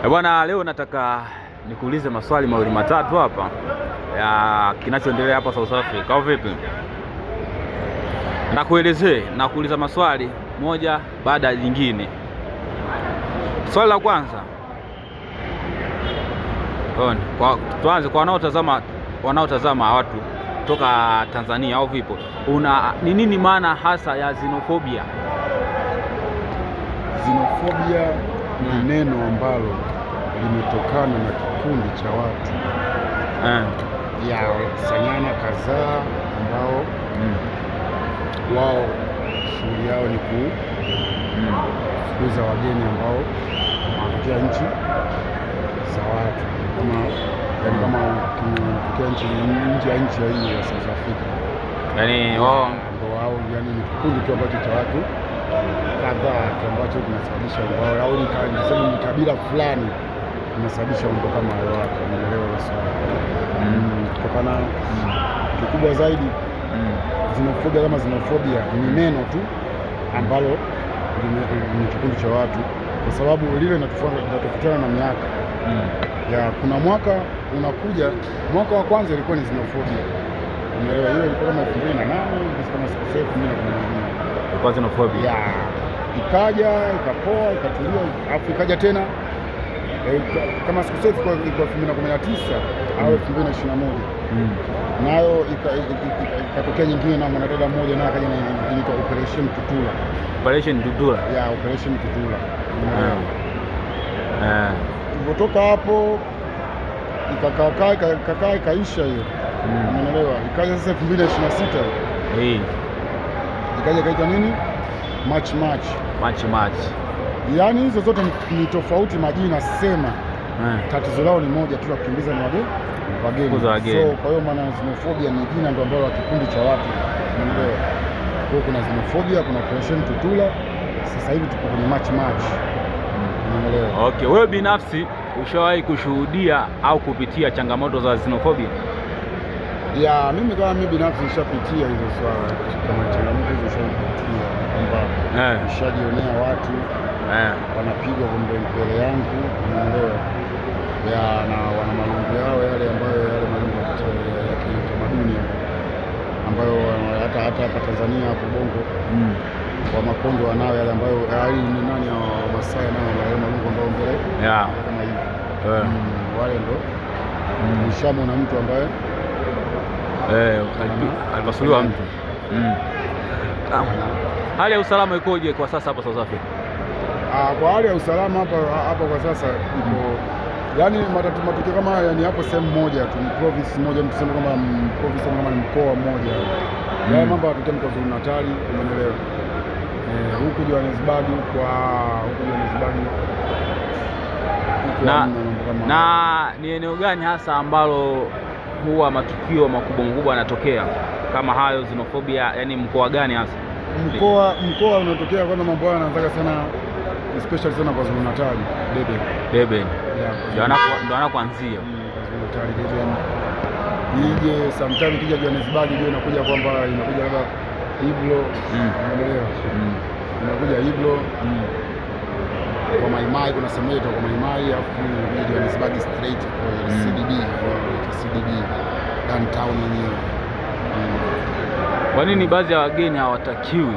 Bwana, leo nataka nikuulize maswali mawili matatu hapa ya kinachoendelea hapa South Africa au vipi? Na kuuliza maswali moja baada ya jingine. Swali la kwanza, tuanze kwa wanaotazama watu toka Tanzania au vipo, ni nini maana hasa ya xenophobia? Xenophobia ni neno ambalo limetokana na kikundi cha watu ya sanyana kadhaa ambao wao shughuli yao ni kufukuza wageni ambao wanatokea nchi za watu, kama nchi ya hii ya South Africa. Yaani wao yani ni kikundi tu ambacho cha watu kadhaa ambacho kinasababisha ubao au ni kabila fulani kinasababisha mambo kama hayo hapo. Unaelewa swali? Kutokana kikubwa zaidi xenophobia kama xenophobia ni neno tu ambalo ni kikundi cha watu, kwa sababu lile linatofautiana na miaka ya kuna mwaka unakuja, mwaka wa kwanza ilikuwa ni xenophobia. Unaelewa? Hiyo ilikuwa kama 2008 kama sikosei, 2012 kwa xenophobia ikaja ikapoa ikatulia, afu ikaja tena kama sikosei ilikuwa 2019 au 2021 nayo ikatokea nyingine na mwanadada mmoja naye akaja inaitwa Operation Tutula. Operation Tutula. Tulipotoka hapo ikakaa ikaisha hiyo. Umeelewa? Ikaja sasa 2026 ikaja ikaita nini? March. Yaani hizo zote ni tofauti majina, sema tatizo lao ni moja tu, la kukimbiza ni wageni. So kwa hiyo maana xenophobia ni jina ndio ambalo kikundi cha watu. Umeelewa? Kwa hiyo kuna xenophobia, kuna Operation Tutula, sasa hivi tuko kwenye March. Umeelewa? Okay, wewe binafsi ushawahi kushuhudia au kupitia changamoto za xenophobia? Mimi kama mimi binafsi nishapitia hizo swala, kama changamoto hizo nishapitia, kwamba nishajionea watu wanapigwa mbele yangu. Umeelewa? Na wana malungu yao yale ambayo yale malungu ya kitamaduni ambayo hata hapa Tanzania hapo Bongo wa Makondo wanao yale ambayo ni nani ya Masai nao wale malungu ambao mbele kama hivi wale ndo nishamona mtu ambaye alipasuliwa mtu. Hali ya usalama ikoje kwa sasa hapa South Africa? Kwa hali ya usalama hapa kwa sasa iko, yani matukio kama haya ni hapo sehemu moja tu, ni province moja, mtuseme kama province kama ni mkoa mmoja. Mambo yanatokea kwa KwaZulu-Natal, umeelewa? Huku Johannesburg na ni eneo gani hasa ambalo huwa matukio makubwa yanatokea kama hayo xenophobia, yani mkoa gani hasa? Mkoa unatokea kwanza, mambo haya yanaanza sana especially sana kwa KwaZulu-Natal, Durban. Ndio anakuanzia KwaZulu-Natal Durban. Ije sometimes kija Johannesburg ndio inakuja kwamba inakuja labda Iblo, unaelewa? Inakuja Iblo kwa Mai kuna sehemu yetu kwa Mai, afu Johannesburg straight kwa CBD downtown yenyewe. Kwa nini baadhi ya wageni hawatakiwi?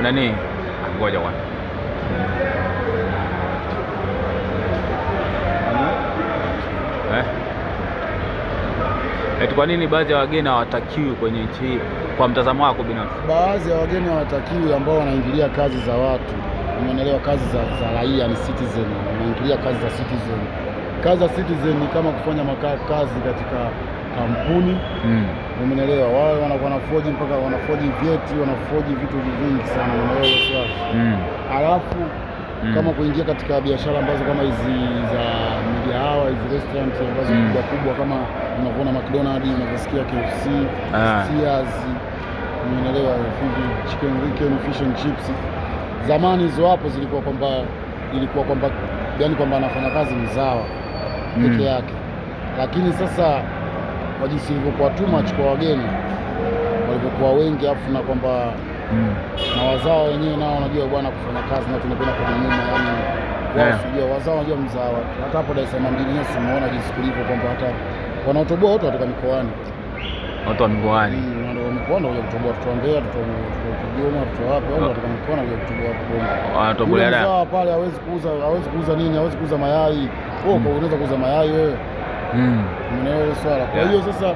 Nani? Ngoja bwana. Kwa nini baadhi ya wageni hawatakiwi kwenye nchi hii kwa mtazamo wako binafsi? Baadhi ya wageni hawatakiwi ambao wanaingilia kazi za watu. Umeelewa? Kazi za raia, ni citizen, wanaingilia kazi za citizen. Kazi za citizen ni kama kufanya kazi katika kampuni. Umeelewa? Wao wanaforge mpaka wanaforge vyeti, wanaforge vitu vingi sana, umeelewa swali? Alafu kama kuingia katika biashara ambazo kama hizi za migahawa, hizi restaurant ambazo kubwa kama unavyoona McDonald's, unavyosikia KFC, Sears, umeelewa? Chicken Ricken, fish and chips. Zamani hizo hapo zilikuwa kwamba yani kwamba anafanya kazi mzawa peke yake, lakini sasa kwa jinsi ilivyokuwa too much kwa wageni walivyokuwa wengi, afu na kwamba na wazao wenyewe nao wanajua bwana kufanya kazi na tunapenda kwa nyuma, yani wao wazao wanajua mzawa. Hata hapo Dar es Salaam mjini Yesu umeona jinsi kulivyo kwamba hata wanaotoboa wote kutoka mikoani. Watu wa mikoani. Ndio mikoani ndio kutoboa, watu wa Mbeya, watu wa Kigoma, watu wa wapi, watu kutoka mikoani ndio kutoboa hapo. Wanatobolea da. Mzawa pale hawezi kuuza nini? Hawezi kuuza mayai. Wewe unaweza kuuza mayai wewe. Umeelewa swala. Kwa hiyo sasa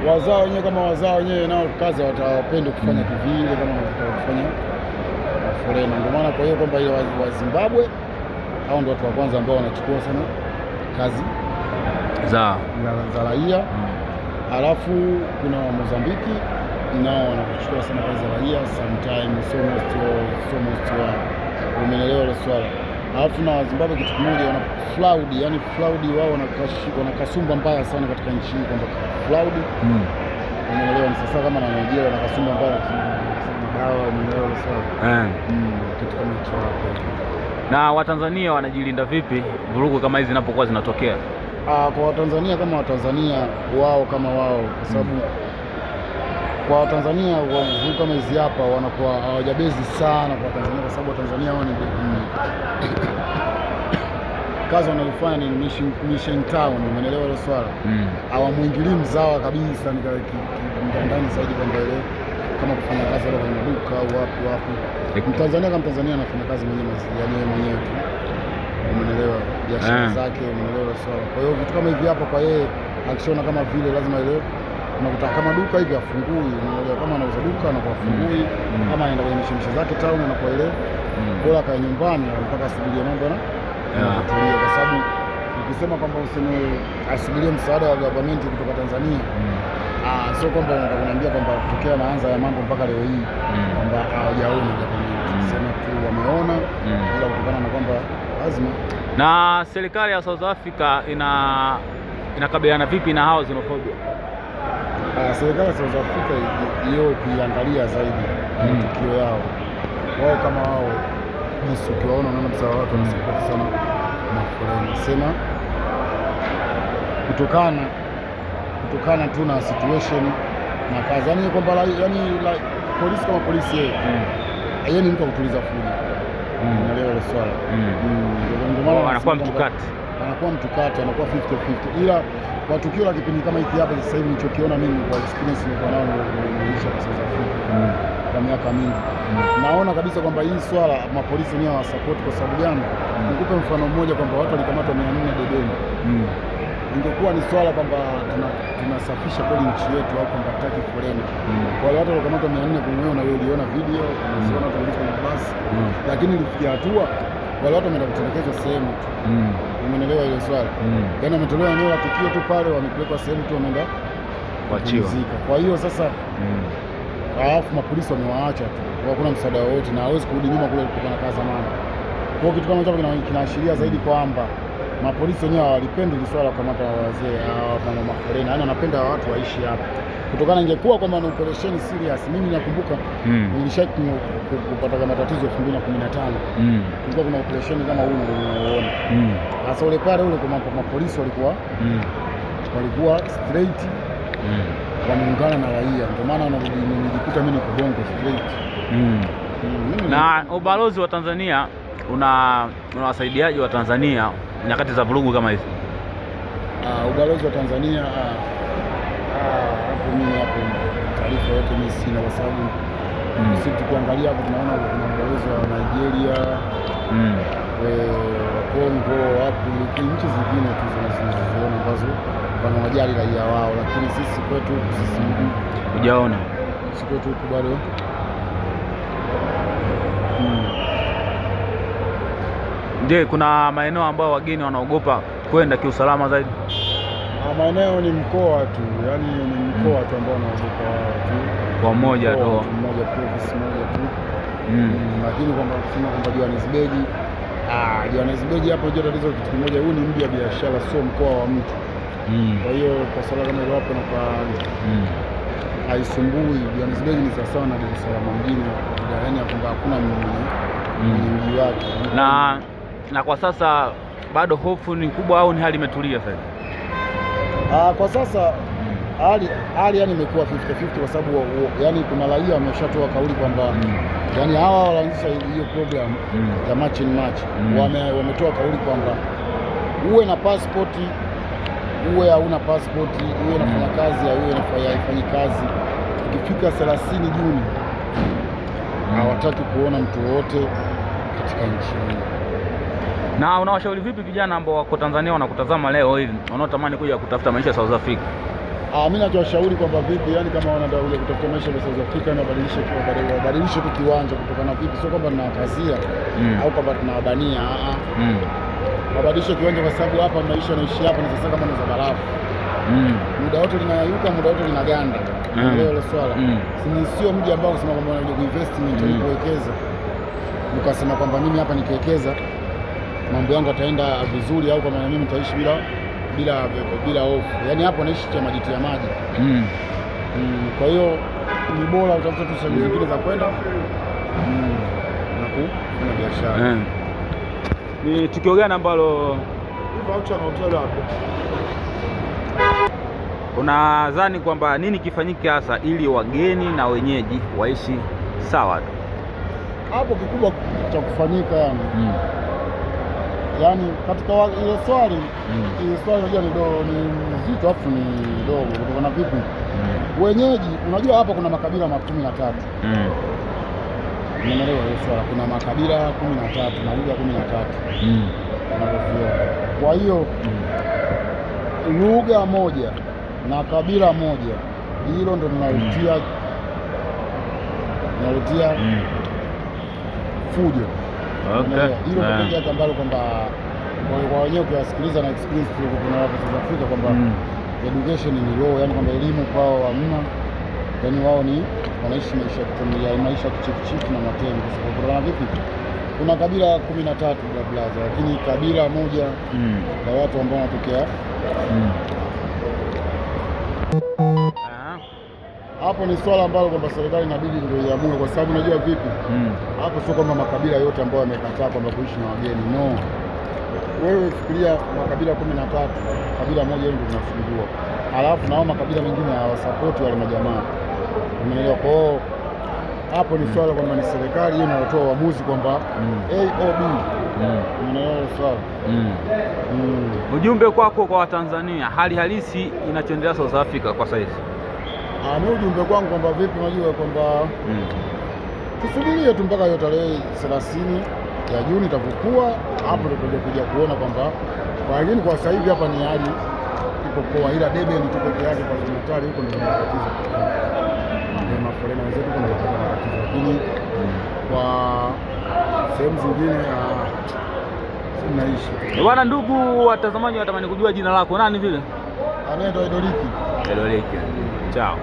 wazao wenyewe kama wazao wenyewe nao kazi watawapenda kufanya kivile kama wanafanya forena. Ndio maana kwa hiyo kwamba ile wa Zimbabwe hao ndio watu wa kwanza ambao wanachukua sana kazi za raia. Alafu kuna wa Mozambiki nao wanachukua sana kazi za raia sometimes almost umeelewa ile swala. Alafu na Zimbabwe kitu kimoja wana fraud, yani fraud wao wana kasumba mbaya sana katika nchi hii kwamba fraud umeelewa ni sasa kama na Nigeria wana kasumba mbaya dawa umeelewa sawa. Kitu kama hicho hapo. Na Watanzania wanajilinda vipi vurugu kama hizi zinapokuwa zinatokea? Kwa Watanzania kama Watanzania wao kama wao kwa sababu kwa Watanzania vurugu kama hizi hapa wanakuwa hawajabezi sana kwa Tanzania kwa sababu Watanzania wao ni kazi wanayofanya ni mission town, umeelewa ile swala. Hawamuingilii mzawa kabisa ndani zaidi kwamba ile kama kufanya kazi ile kwenye maduka au wapi. Mtanzania kama Mtanzania anafanya kazi mwenyewe mwenyewe tu. Umeelewa biashara zake, umeelewa ile swala. Kwa hiyo vitu kama hivi hapa kwa yeye akishaona kama vile lazima ile unakuta kama duka hivi afungui, unaelewa kama anauza duka na afungui, kama anaenda kwenye mishemishe zake town na kwa ile bora kae nyumbani mpaka asubirie mambo na kutulia, kwa sababu ukisema kwamba useme asubirie msaada wa government kutoka Tanzania sio kwamba unataka kuniambia kwamba tokea naanza ya mambo mpaka leo hii kwamba hawajaona government, sema tu wameona ila kutokana na kwamba lazima. Na serikali ya South Africa inakabiliana vipi na hao xenophobia? Serikali ya South Africa hiyo kuiangalia zaidi matukio yao wao kama wao jinsi ukiwaona unaona msa watu wanasapoti sana maforena, sema kutokana tu na situation na kazi, yani kwamba yani polisi kama polisi yeye ni mtu wa kutuliza fujo, unaelewa ile swala. Ndio maana anakuwa mtukati, anakuwa 50-50, ila kwa tukio la kipindi kama hiki hapa sasa hivi nilichokiona mimi kwa experience nilikuwa nayo nilisha kwa South Africa kwa miaka mingi, naona kabisa kwamba hii swala mapolisi wenyewe hawasupport. Kwa sababu gani? Nikupe mfano mmoja kwamba watu walikamatwa 400 Dodoma. Ingekuwa ni swala kwamba tunasafisha kweli nchi yetu au kwamba hataki forena, kwa wale watu walikamatwa 400 kumwona wewe uliona video unaziona polisi kwenye basi, lakini ilifikia hatua wale watu wameenda kutelekezwa sehemu tu. Umeelewa ile swala? Yaani wametolewa eneo la tukio tu pale, wamepelekwa sehemu tu, wameenda kuachiwa. Kwa hiyo sasa alafu mapolisi wamewaacha tu, hakuna msaada wowote na hawezi kurudi nyuma kule kulikuwa na kazi zamani. Kwa hiyo kitu kama hicho kinaashiria zaidi kwamba mapolisi wenyewe hawalipendi ile swala kukamata wazee kama maforena, yaani wanapenda watu waishi hapa. Kutokana ingekuwa kwamba ni operation serious, mimi nakumbuka nilishaki kupata matatizo 2015 kulikuwa kuna operation kama huu unaoona sasa, ule pale ule kwa mapolisi walikuwa straight wameungana na raia, ndio maana nijikuta mimi niko bongo straight. Na ubalozi wa Tanzania unawasaidiaje wa Tanzania nyakati za vurugu kama hizi? Ubalozi wa Tanzania hapo mimi hapo taarifa yote mimi sina, kwa sababu sisi tukiangalia hapo tunaona kuna ubalozi wa Nigeria, Kongo, hapo nchi zingine tu zinazoona ambazo wanawajali raia wao, lakini sisi kwetu hujaona. Sisi kwetu bado Je, kuna maeneo ambayo wageni wanaogopa kwenda kiusalama zaidi? Maeneo ni mkoa tu, yani ni mkoa tu ambao wanaogopa tu kwa mmoja tu province moja tu. Lakini kwamba kusema kwamba Johannesburg hapo ndio tatizo kitu kimoja, huu ni mji wa biashara, sio mkoa wa mtu. Kwa hiyo kwa swala kama hilo hapo na kwa haisumbui. Johannesburg ni sawa na Dar es Salaam mjini, yaani kwamba hakuna mji wake. Na kwa sasa bado hofu ni kubwa au ni hali imetulia sasa? Kwa sasa hali yani imekuwa 50-50, kwa sababu yani kuna raia wameshatoa kauli kwamba Yaani hawa walianzisha hiyo program ya match in match, wametoa kauli kwamba uwe na passport, uwe hauna passport, uwe unafanya kazi au uwe haifanyi kazi, ikifika 30 Juni hawataki kuona mtu wote katika nchi hii. Na unawashauri vipi vijana ambao wako Tanzania wanakutazama leo hivi, wanaotamani kuja kutafuta maisha South Africa? Mimi nachowashauri kwamba vipi, yani kama wanataka kuja kutafuta maisha ya South Africa na wabadilishe tu kiwanja kutokana vipi, sio kwamba tunawakazia au kwamba tunawabania, wabadilishe kiwanja kwa sababu hapa maisha yanaishi hapa ni sasa kama ni za barafu. Muda wote linayayuka, muda wote linaganda. Leo ile swala sio mji ambao unasema kwamba unakuja kuinvestment ili kuwekeza, ukasema kwamba mimi hapa nikiwekeza mambo yangu yataenda vizuri, au kama mimi nitaishi bila hofu. Yaani hapo naishi cha maji ya maji. Kwa hiyo ni bora utafuta tu sehemu zingine za kwenda na kufanya biashara. Ni tukio gani ambalo voucher na hotel hapo unadhani kwamba nini kifanyike hasa ili wageni na wenyeji waishi sawa tu? Hapo kikubwa cha kufanyika yani katika ile swali unajua ni zito afu ni dogo kutokana vipi wenyeji. Unajua hapa kuna makabila 13. Unaelewa hiyo swala, kuna makabila 13 na lugha 13 unavyoviona. Kwa hiyo lugha moja na kabila moja, hilo ndo tunalotia fujo. Hilo ndio ambalo kwamba kwa wenyewe ukiwasikiliza na experience kuna watu South Africa kwamba education ni low, yani kwamba elimu kwao hamna, yani wao ni wanaishi maisha ya kutumia maisha kichifu na matendo. Kwa sababu kuna vipi, kuna kabila 13 blaza, lakini kabila moja la watu ambao wanatokea hapo ni swala ambalo kwamba serikali inabidi ndio iamue, kwa sababu unajua vipi hapo sio kama makabila yote ambayo yamekataa kwamba kuishi na wageni, no. Wewe fikiria makabila 13, kabila moja ndio linafungua, alafu nao makabila mengine hawasapoti wale majamaa, umeelewa? Kwa hiyo hapo ni swala kwamba ni serikali hiyo inatoa uamuzi kwamba A au B, umeelewa swala. Ujumbe kwako kwa Watanzania, hali halisi inachoendelea South Africa kwa sasa hivi? Mimi ujumbe kwangu kwamba vipi, unajua kwamba tusubirie tu mpaka hiyo tarehe 30 ya Juni itapokuwa hapo ndio tutakuja kuona kwamba, lakini kwa sasa hivi hapa ni hali ipo poa, ila debe ni tuko yake kwa hospitali huko ndio matatizo. Ndio mafoleni wenzetu kuna matatizo, lakini kwa sehemu zingine sinaishi. Bwana, ndugu watazamaji watamani kujua jina lako nani vile? Anaitwa Edoliki. Edoliki. Chao.